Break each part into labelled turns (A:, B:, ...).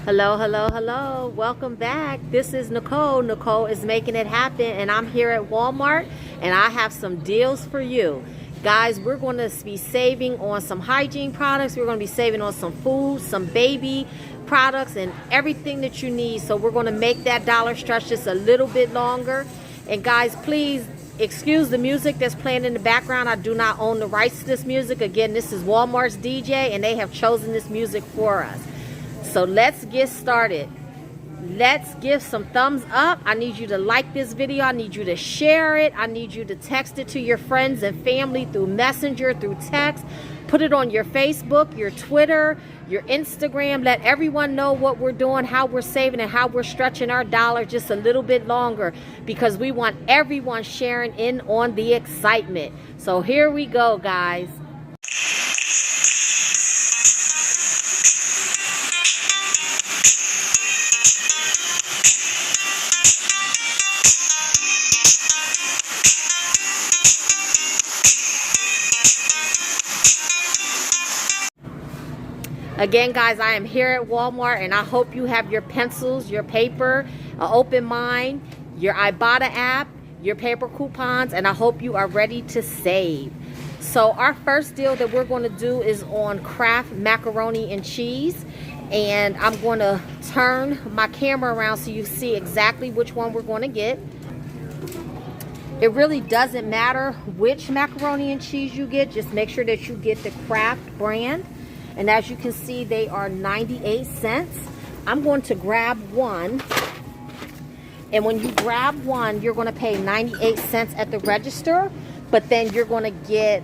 A: Hello, hello, hello. Welcome back. This is Nicole. Nicole is making it happen, and I'm here at Walmart, and I have some deals for you. Guys, we're going to be saving on some hygiene products. We're going to be saving on some food, some baby products, and everything that you need. So we're going to make that dollar stretch just a little bit longer. And guys, please excuse the music that's playing in the background. I do not own the rights to this music. Again, this is Walmart's DJ, and they have chosen this music for us. So let's get started. Let's give some thumbs up. I need you to like this video. I need you to share it. I need you to text it to your friends and family through Messenger, through text. Put it on your Facebook, your Twitter, your Instagram. Let everyone know what we're doing, how we're saving, and how we're stretching our dollar just a little bit longer, because we want everyone sharing in on the excitement. So here we go, guys. Again, guys, I am here at Walmart, and I hope you have your pencils, your paper, an open mind, your Ibotta app, your paper coupons, and I hope you are ready to save. So our first deal that we're going to do is on Kraft macaroni and cheese, and I'm going to turn my camera around so you see exactly which one we're going to get. It really doesn't matter which macaroni and cheese you get, just make sure that you get the Kraft brand. And as you can see, they are 98 cents. I'm going to grab one. And when you grab one, you're going to pay 98 cents at the register. But then you're going to get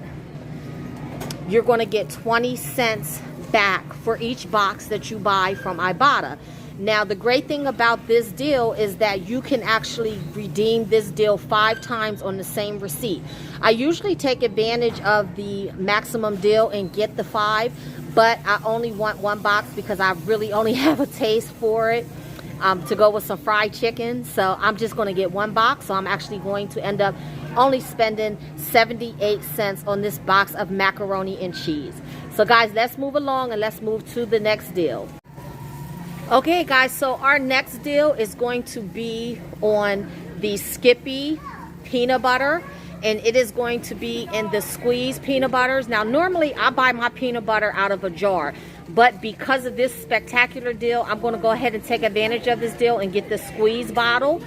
A: 20 cents back for each box that you buy from Ibotta. Now, the great thing about this deal is that you can actually redeem this deal 5 times on the same receipt. I usually take advantage of the maximum deal and get the 5, but I only want one box because I really only have a taste for it to go with some fried chicken. So I'm just going to get one box. So I'm actually going to end up only spending 78 cents on this box of macaroni and cheese. So guys, let's move along and let's move to the next deal. Okay guys, so our next deal is going to be on the Skippy peanut butter, and it is going to be in the squeeze peanut butters. Now normally I buy my peanut butter out of a jar, but because of this spectacular deal, I'm going to go ahead and take advantage of this deal and get the squeeze bottle.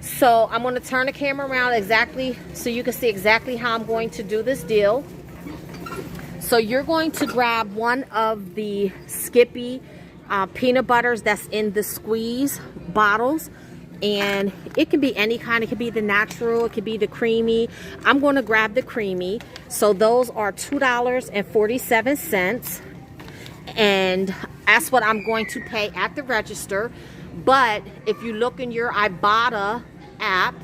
A: So I'm going to turn the camera around exactly so you can see exactly how I'm going to do this deal. So you're going to grab one of the Skippy peanut butters that's in the squeeze bottles, and it can be any kind. It could be the natural, it could be the creamy. I'm going to grab the creamy. So those are $2.47, and that's what I'm going to pay at the register. But if you look in your Ibotta app,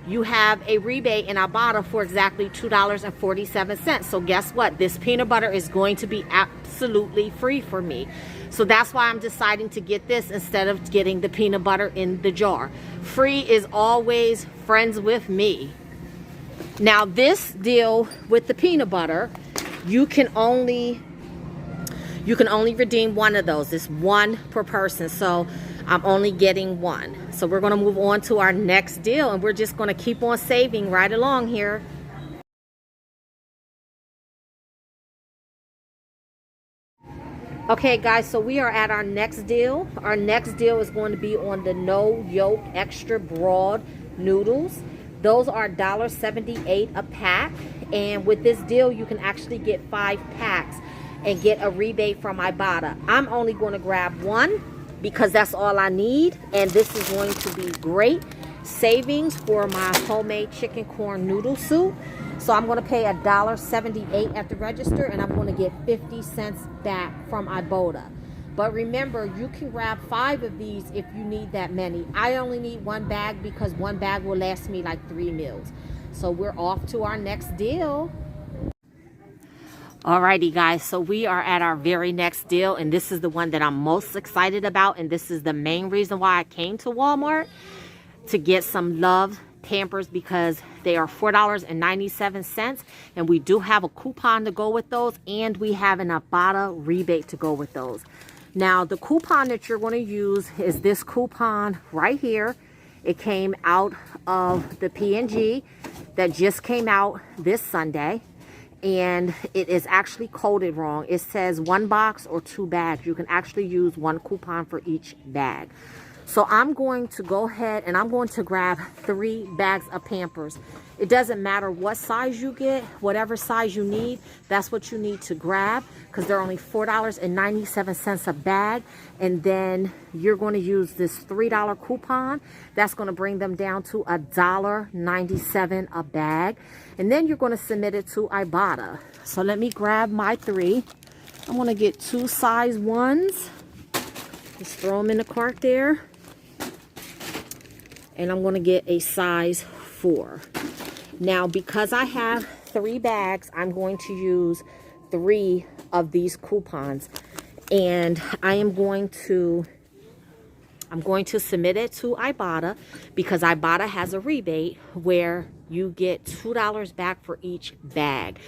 A: you have a rebate in Ibotta for exactly $2.47. So guess what? This peanut butter is going to be absolutely free for me. So that's why I'm deciding to get this instead of getting the peanut butter in the jar. Free is always friends with me. Now this deal with the peanut butter, you can only redeem one of those. It's one per person. So I'm only getting one. So we're going to move on to our next deal, and we're just going to keep on saving right along here. Okay guys, so we are at our next deal. Our next deal is going to be on the no yolk extra broad noodles. Those are $1.78 a pack, and with this deal you can actually get 5 packs and get a rebate from Ibotta. I'm only going to grab one because that's all I need, and this is going to be great savings for my homemade chicken corn noodle soup. So I'm going to pay $1.78 at the register, and I'm going to get 50 cents back from Ibotta. But remember, you can grab 5 of these if you need that many. I only need one bag because one bag will last me like 3 meals. So we're off to our next deal. Alrighty guys, so we are at our very next deal, and this is the one that I'm most excited about, and this is the main reason why I came to Walmart to get some Luvs Pampers, because they are $4.97, and we do have a coupon to go with those, and we have an Ibotta rebate to go with those. Now, the coupon that you're going to use is this coupon right here. It came out of the P&G that just came out this Sunday. And it is actually coded wrong. It says 1 box or 2 bags. You can actually use 1 coupon for each bag. So I'm going to go ahead and I'm going to grab 3 bags of Pampers. It doesn't matter what size you get, whatever size you need, that's what you need to grab, because they're only $4.97 a bag. And then you're going to use this $3 coupon. That's going to bring them down to $1.97 a bag. And then you're going to submit it to Ibotta. So let me grab my 3. I'm going to get 2 size 1s. Just throw them in the cart there. And I'm going to get a size 4. Now, because I have 3 bags, I'm going to use 3 of these coupons. And I'm going to submit it to Ibotta, because Ibotta has a rebate where you get $2 back for each bag.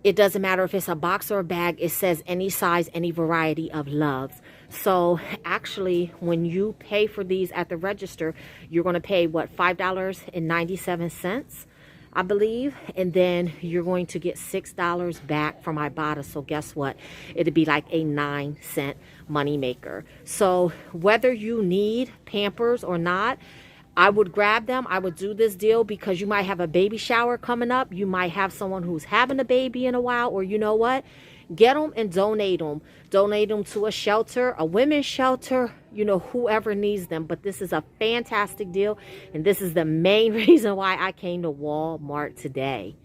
A: It doesn't matter if it's a box or a bag. It says any size, any variety of Luvs. So actually, when you pay for these at the register, you're going to pay, what, $5.97, I believe. And then you're going to get $6 back from Ibotta. So guess what? It'd be like a 9-cent money maker. So whether you need Pampers or not, I would grab them. I would do this deal because you might have a baby shower coming up. You might have someone who's having a baby in a while, or you know what? Get them and donate them. Donate them to a shelter, a women's shelter, you know, whoever needs them. But this is a fantastic deal, and this is the main reason why I came to Walmart today.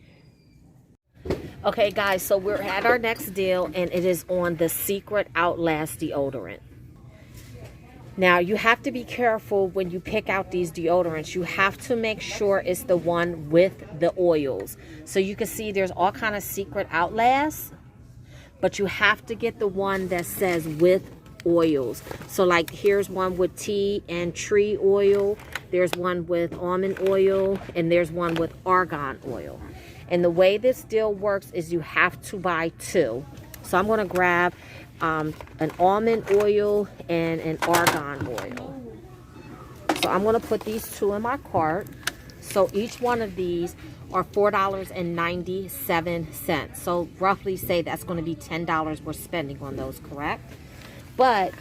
A: Okay, guys, so we're at our next deal, and it is on the Secret Outlast deodorant. Now, you have to be careful when you pick out these deodorants. You have to make sure it's the one with the oils. So you can see there's all kind of Secret Outlast, but you have to get the one that says with oils. So like here's one with tea and tree oil. There's one with almond oil, and there's one with argan oil. And the way this deal works is you have to buy 2. So I'm going to grab an almond oil and an argan oil. So I'm going to put these 2 in my cart. So each one of these are $4.97. So roughly say that's going to be $10 we're spending on those, correct? But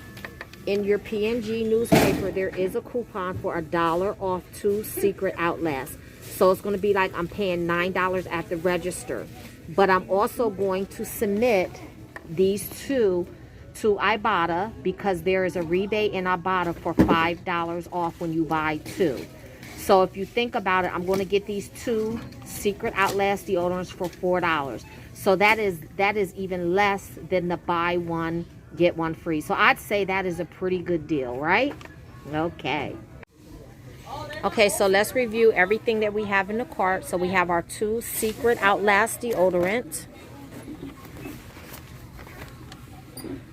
A: in your P&G newspaper, there is a coupon for $1 off 2 Secret Outlast. So it's going to be like I'm paying $9 at the register. But I'm also going to submit these 2 to Ibotta, because there is a rebate in Ibotta for $5 off when you buy 2. So if you think about it, I'm going to get these 2 Secret Outlast deodorants for $4. So that is even less than the buy 1 get 1 free. So I'd say that is a pretty good deal, right? Okay. Okay, so let's review everything that we have in the cart. So we have our 2 Secret Outlast deodorant.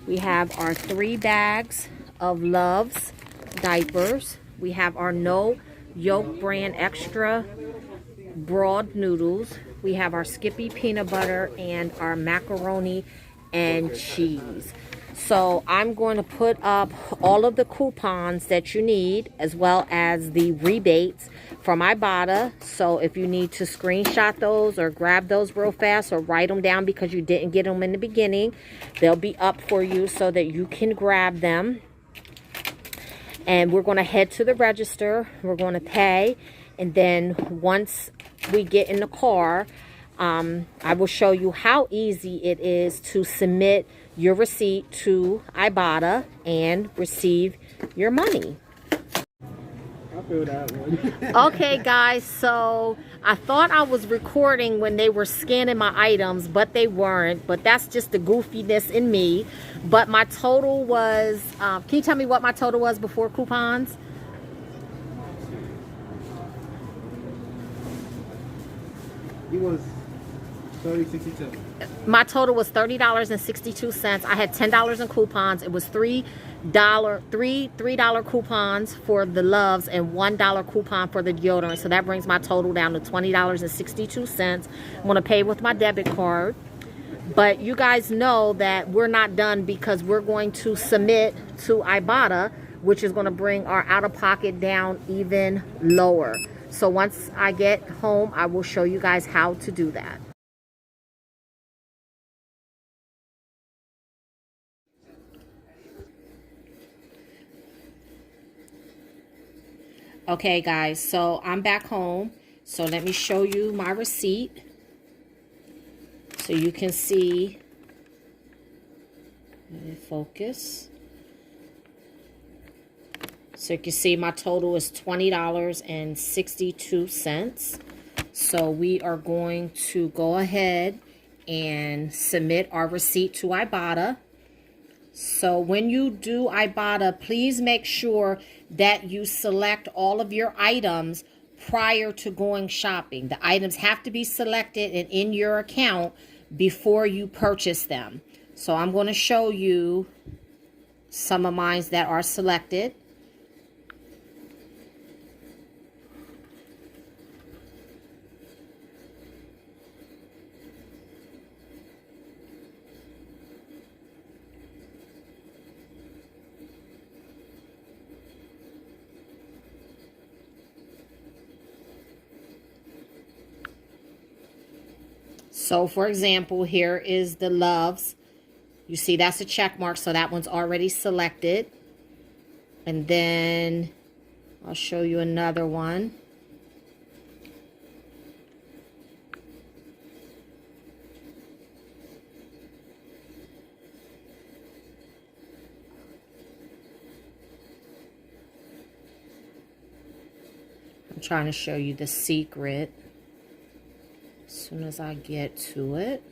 A: We have our 3 bags of Luvs diapers. We have our No Yolk brand extra broad noodles. We have our Skippy peanut butter and our macaroni and cheese. So I'm going to put up all of the coupons that you need, as well as the rebates from Ibotta. So if you need to screenshot those or grab those real fast or write them down because you didn't get them in the beginning, they'll be up for you so that you can grab them. And we're going to head to the register. We're going to pay. And then once we get in the car, I will show you how easy it is to submit your receipt to Ibotta and receive your money.
B: I feel that one.
A: Okay, guys, so I thought I was recording when they were scanning my items, but they weren't. But that's just the goofiness in me. But my total was, can you tell me what my total was before coupons?
B: It was $30.62.
A: My total was $30.62. I had $10 in coupons. It was $3 coupons for the Luvs and $1 coupon for the deodorant. So that brings my total down to $20.62. I'm going to pay with my debit card. But you guys know that we're not done, because we're going to submit to Ibotta, which is going to bring our out-of-pocket down even lower. So once I get home, I will show you guys how to do that. Okay guys, so I'm back home. So let me show you my receipt so you can see. Let me focus. So you can see my total is $20.62. So we are going to go ahead and submit our receipt to Ibotta. So when you do Ibotta, please make sure that you select all of your items prior to going shopping. The items have to be selected and in your account before you purchase them. So I'm going to show you some of mine that are selected. So for example, here is the Luvs. You see that's a check mark, so that one's already selected. And then I'll show you another one. I'm trying to show you the secret as soon as I get to it.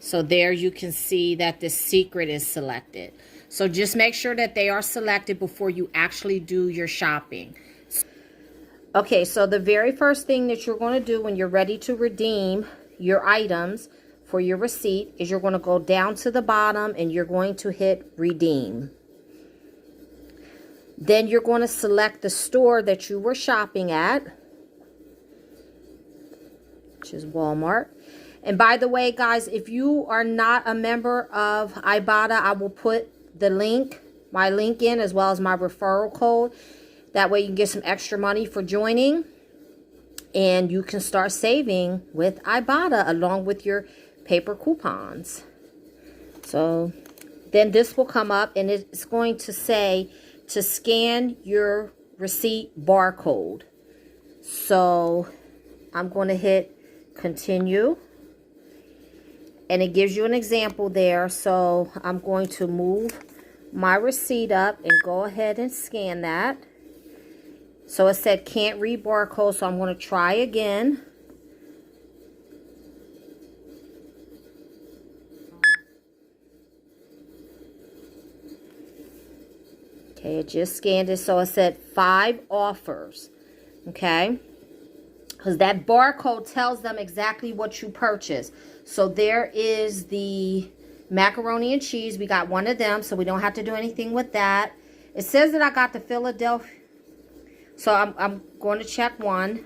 A: So there you can see that the secret is selected. So just make sure that they are selected before you actually do your shopping. Okay, so the very first thing that you're going to do when you're ready to redeem your items for your receipt is you're going to go down to the bottom and you're going to hit redeem. Then you're going to select the store that you were shopping at, which is Walmart. And by the way, guys, if you are not a member of Ibotta, I will put the link, my link in, as well as my referral code. That way you can get some extra money for joining. And you can start saving with Ibotta along with your paper coupons. So then this will come up and it's going to say to scan your receipt barcode. So I'm going to hit continue. And it gives you an example there. So I'm going to move my receipt up and go ahead and scan that. So it said can't read barcode, so I'm going to try again. Okay, it just scanned it. So it said 5 offers. Okay. Because that barcode tells them exactly what you purchased. So there is the macaroni and cheese. We got one of them, so we don't have to do anything with that. It says that I got the Philadelphia. So I'm going to check one.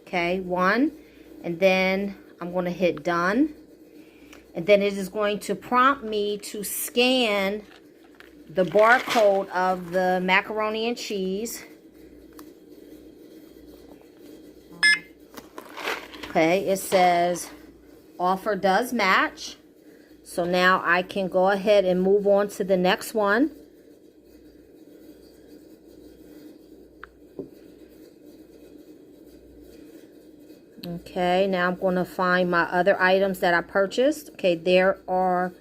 A: Okay, one. And then I'm going to hit done. And then it is going to prompt me to scan the barcode of the macaroni and cheese. Okay, it says offer does match. So now I can go ahead and move on to the next one. Okay, now I'm going to find my other items that I purchased. Okay, there are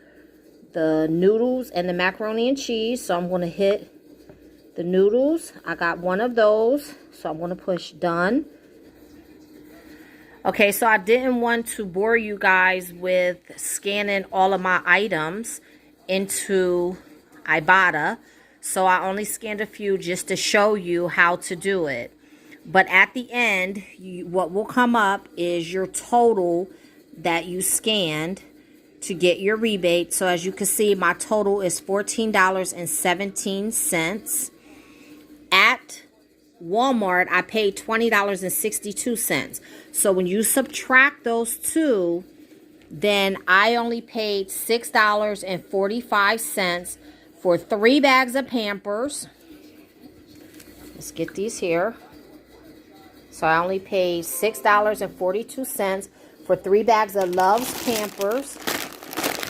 A: the noodles and the macaroni and cheese. So I'm going to hit the noodles. I got one of those. So I'm going to push done. Okay, so I didn't want to bore you guys with scanning all of my items into Ibotta. So I only scanned a few just to show you how to do it. But at the end, what will come up is your total that you scanned to get your rebate. So as you can see, my total is $14.17. At Walmart, I paid $20.62. So when you subtract those two, then I only paid $6.45 for 3 bags of Pampers. Let's get these here. So I only paid $6.42 for 3 bags of Luvs Pampers,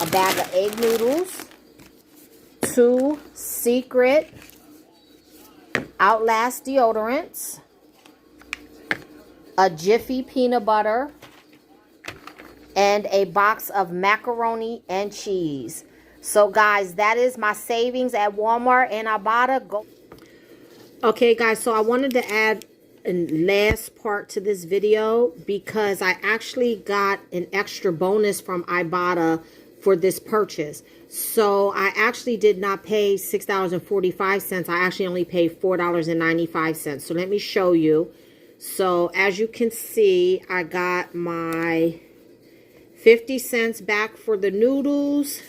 A: a bag of egg noodles, 2 Secret Outlast deodorants, a Jiffy peanut butter, and a box of macaroni and cheese. So guys, that is my savings at Walmart and Ibotta. Go. Okay guys, so I wanted to add a last part to this video because I actually got an extra bonus from Ibotta for this purchase. So I actually did not pay $6.45. I actually only paid $4.95. So let me show you. So as you can see, I got my 50 cents back for the noodles.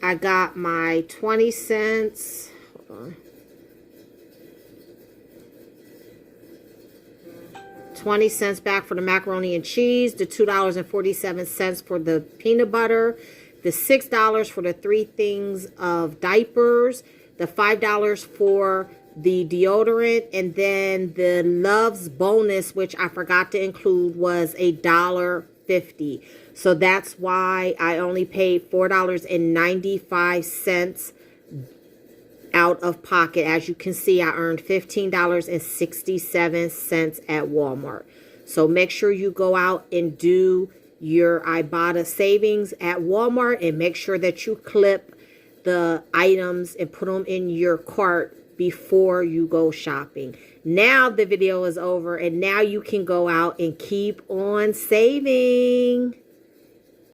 A: I got my 20 cents. Hold on. 20 cents back for the macaroni and cheese, the $2.47 for the peanut butter, the $6 for the 3 things of diapers, the $5 for the deodorant, and then the Luvs bonus, which I forgot to include, was $1.50. So that's why I only paid $4.95 out of pocket. As you can see, I earned $15.67 at Walmart. So make sure you go out and do your Ibotta savings at Walmart, and make sure that you clip the items and put them in your cart before you go shopping. Now the video is over, and now you can go out and keep on saving.